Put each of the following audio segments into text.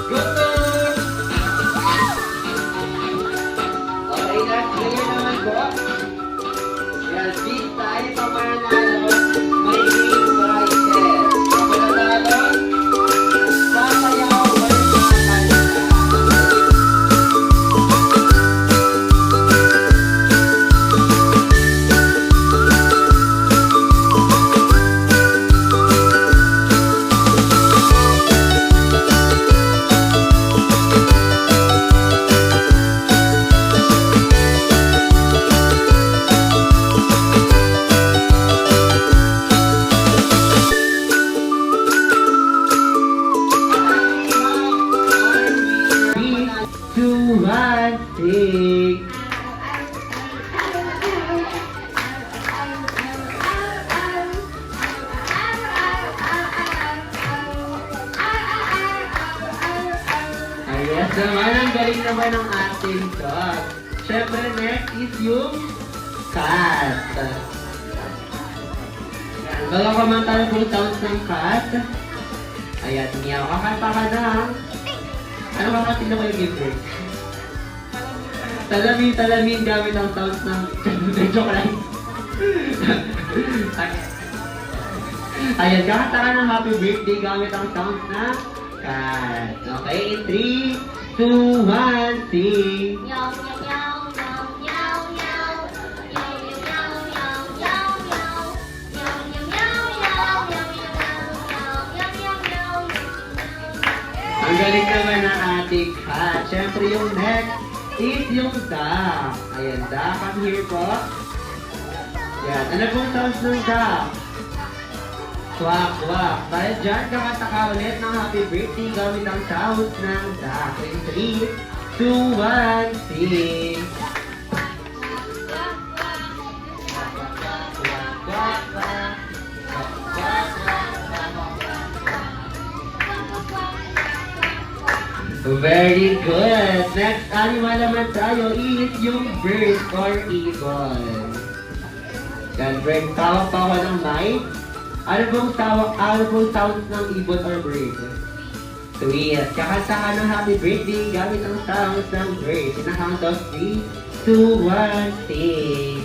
Okay, next player naman po. Yan, this time, pamanalo, may game prizes. Ang mananalo, sasayaw or kakanta. Three, two, one, sing. Ayos naman, ang galing naman ng ating dog. Siyempre, next is yung cat. Yan, bago kumanta na po sounds ng cat. Ayan, meow. Kakanta ka na. Ano ba kasi naman yung giver? Talamin gamit ang sounds ng joke lang. Ayan, kakanta ka ng happy birthday gamit ang sounds ng cat. Okay, in 3, 2, 1, sing! Meow, meow, meow, meow, meow, meow. Meow, meow, meow, meow, meow. Meow, meow, meow, meow, meow, meow, meow, meow, meow. Ang galing naman ng ating cat. Siyempre yung next is yung duck. Ayan, duck. Come here po. Yan. Ano pong sounds ng duck? Quack, quack. Dahil dyan, kakanta ka ulit ng happy birthday gamit ang sounds ng duck. In 3, 2, 1, sing! Very good! Next animal naman tayo is yung bird or eagle. Yan, bird. Tawag pa ako ng mic. Ano pong sounds ng ibon or bird? Sweet. Kakanta ka ng happy birthday gamit ang sounds ng bird. In a count of 3, 2, 1, sing!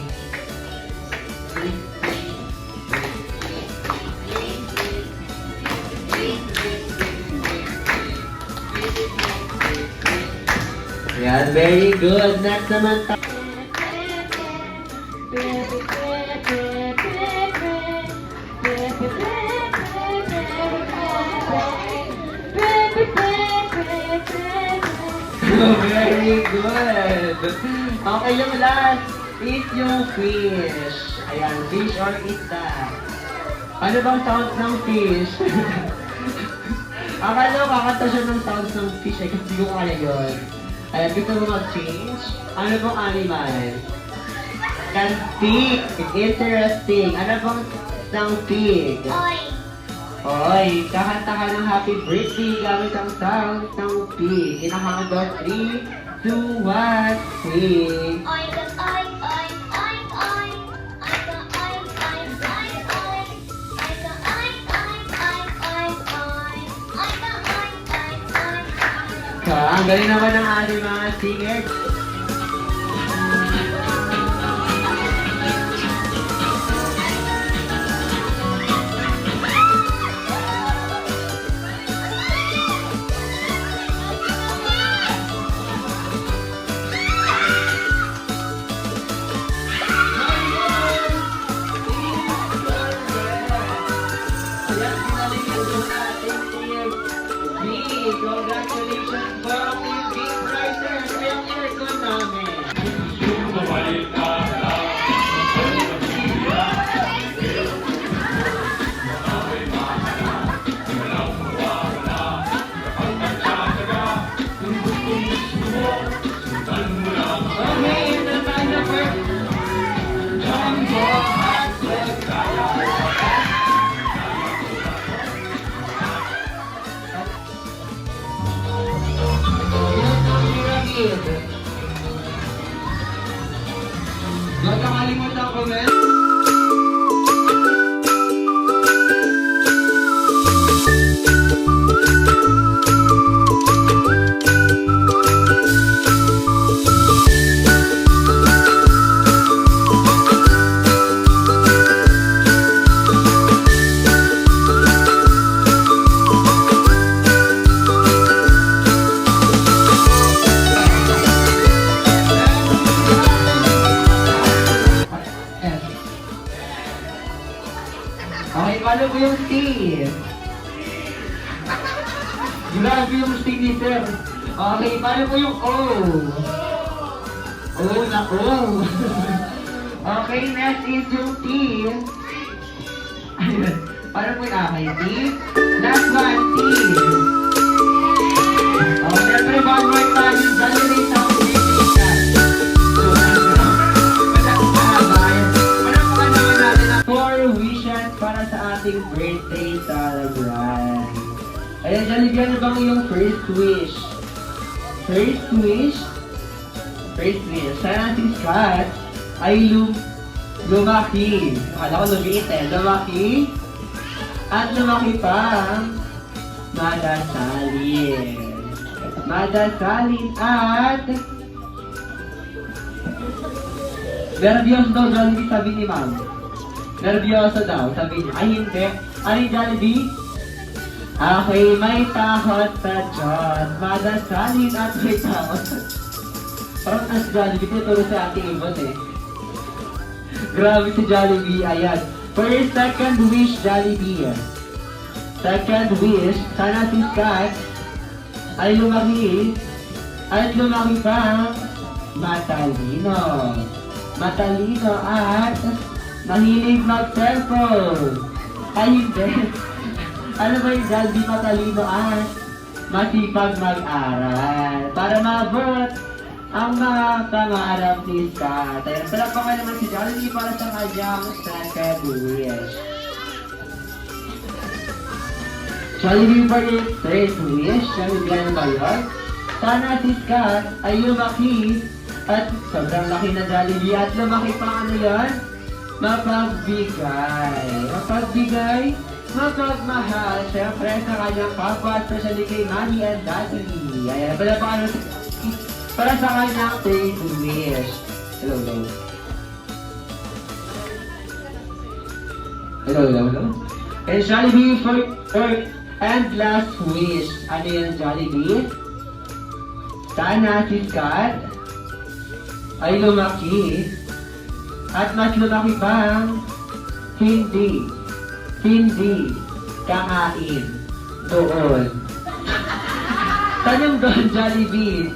Yan, very good. Next naman tayo. Very good. Okay, yung last is yung fish. Ayan, fish or isda. Ano bang sounds ng fish? Akala ko kakanta siya ng sounds ng fish ay kasi ko kaya yun. Ayan, gusto mo mag-change? Ano bang animal? Yan, pig. Interesting. Ano bang ng pig? Oy. Oy, kakanta ka ng happy birthday gamit ang sounds ng pig. In a count of 3, 2, 1, sing! Oy, oy, oy, oy, oy. Oy, oy, oy, oy, oy. Oy, oy, oy, oy, oy. Oy, oy, oy, oy. Ang galing naman ng ating mga singers. Congratulations po ang big prizes ng aircon namin. Okay, ito tayo na first. Jumbo at Huwag kakalimutan comment. po yung T? Grabe yung T ni Sir. Okay, paano po yung O? O na O. Okay, next is yung T. Ayun. Paano po yung okay, T? Last one, T. Oh, syempre, one more time. Jollibee sound para sa ating birthday celebration. Ayan, Jollibee, ano bang yung first wish? First wish? First wish. Sana si Scott ay lumaki. Akala ko lumiit eh. Lumaki. At lumaki pa. Madasalin. Madasalin at nervyos daw, Jollibee, sabi ni Ma'am. Nervyoso daw, sabi niya. Ay, hindi. Ano yung Jollibee? Okay, may takot sa Diyos. Madasalin at may takot. Parang as Jollibee, tinuturo sa ating ibon eh. Grabe si Jollibee. Ayan. For your second wish, Jollibee. Second wish, sana si Scott ay lumaki at lumaki pa matalino. Matalino at mahilig mag-cellphone. Ay, hindi. Ano ba yung Jollibee? Matalino at masipag mag-aral para maabot ang mga pangarap ni Scott. Ayan, palakpakan naman si Jollibee para sa kanyang second wish. Jollibee for your third wish. Jollibee, ano ba yun? Sana si Scott ay lumaki at sobrang laki na Jollibee at lumaki pa ano yun? Mapagbigay. Mapagbigay, mapagmahal. Siyempre sa kanyang kapwa, especially kay Mommy and Daddy. Ayan, pala pa ano para sa kanyang third wish. Hello, hello. Hello, hello, hello. And Jollibee for third and last wish. Ano yan, Jollibee? Sana si Scott ay lumaki at mas lumaki pang hindi kakain doon. Saan yung doon, Jollibee?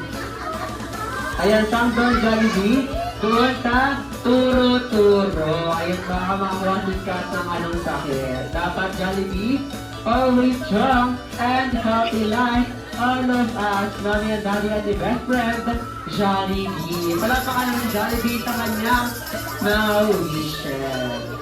Ayan, saan doon, Jollibee? Doon sa turo-turo. Ayun, baka makakuha si Scott ng anong sakit. Dapat, Jollibee, always strong and healthy life. All of us, Mommy and Daddy at the best friend, Jollibee. Palakpakan naman Jollibee sa kanyang mga wishes.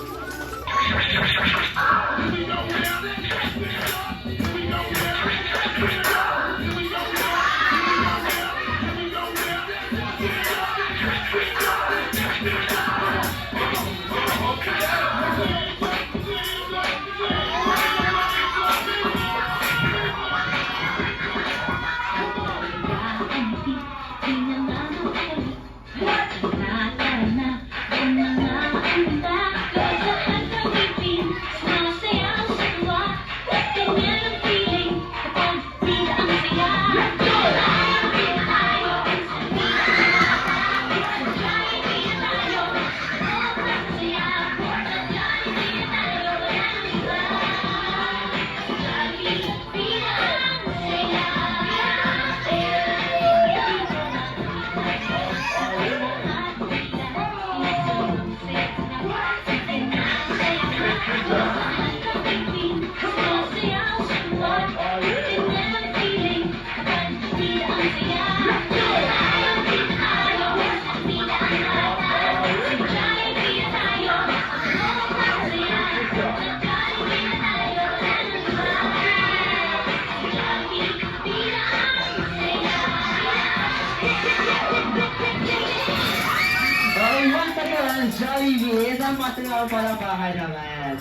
Jollibee, isang masaya para bahay naman.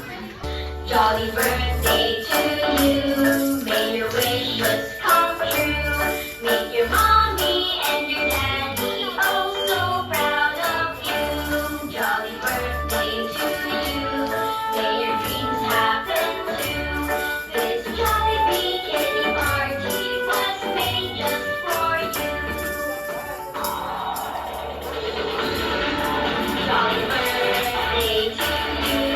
Jolly birthday to you. May your wishes come true. Make your mommy and your daddy oh so proud of you. Jolly birthday to you. May your dreams happen too. This Jollibee kitty party was made just for you. Jolly birthday to you.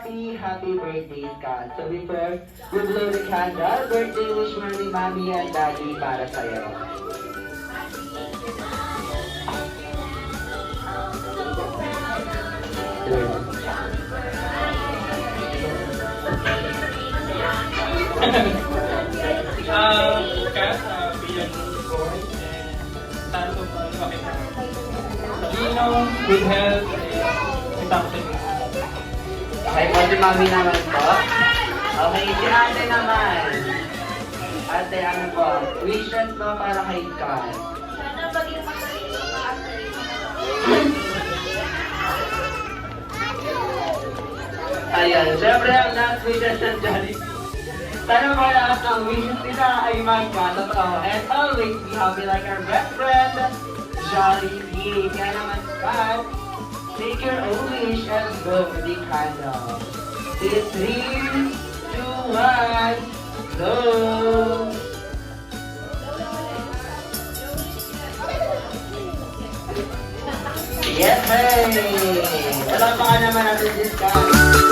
happy, happy birthday, Scott. So before we blow the candle, birthday wish mo ni Mommy and Daddy para sa'yo. Kat, bilang boy, sana po makita. Talino, good health, itang sa inyo. Okay po si Mami naman po. Okay, si ate naman. Ate, ano po? Wishes mo para kay Scott. Sana maging magaling sa pag-aaral. Ayan, syempre ang last wishes ng Jollibee. Sana po lahat ng wishes nila ay magkatotoo. And always be happy like our best friend, Jollibee. Kaya naman, Scott, take your own wish and blow the candle. 3, 2, 1, blow! Yes, hey! Wala pa ka naman natin, Scott.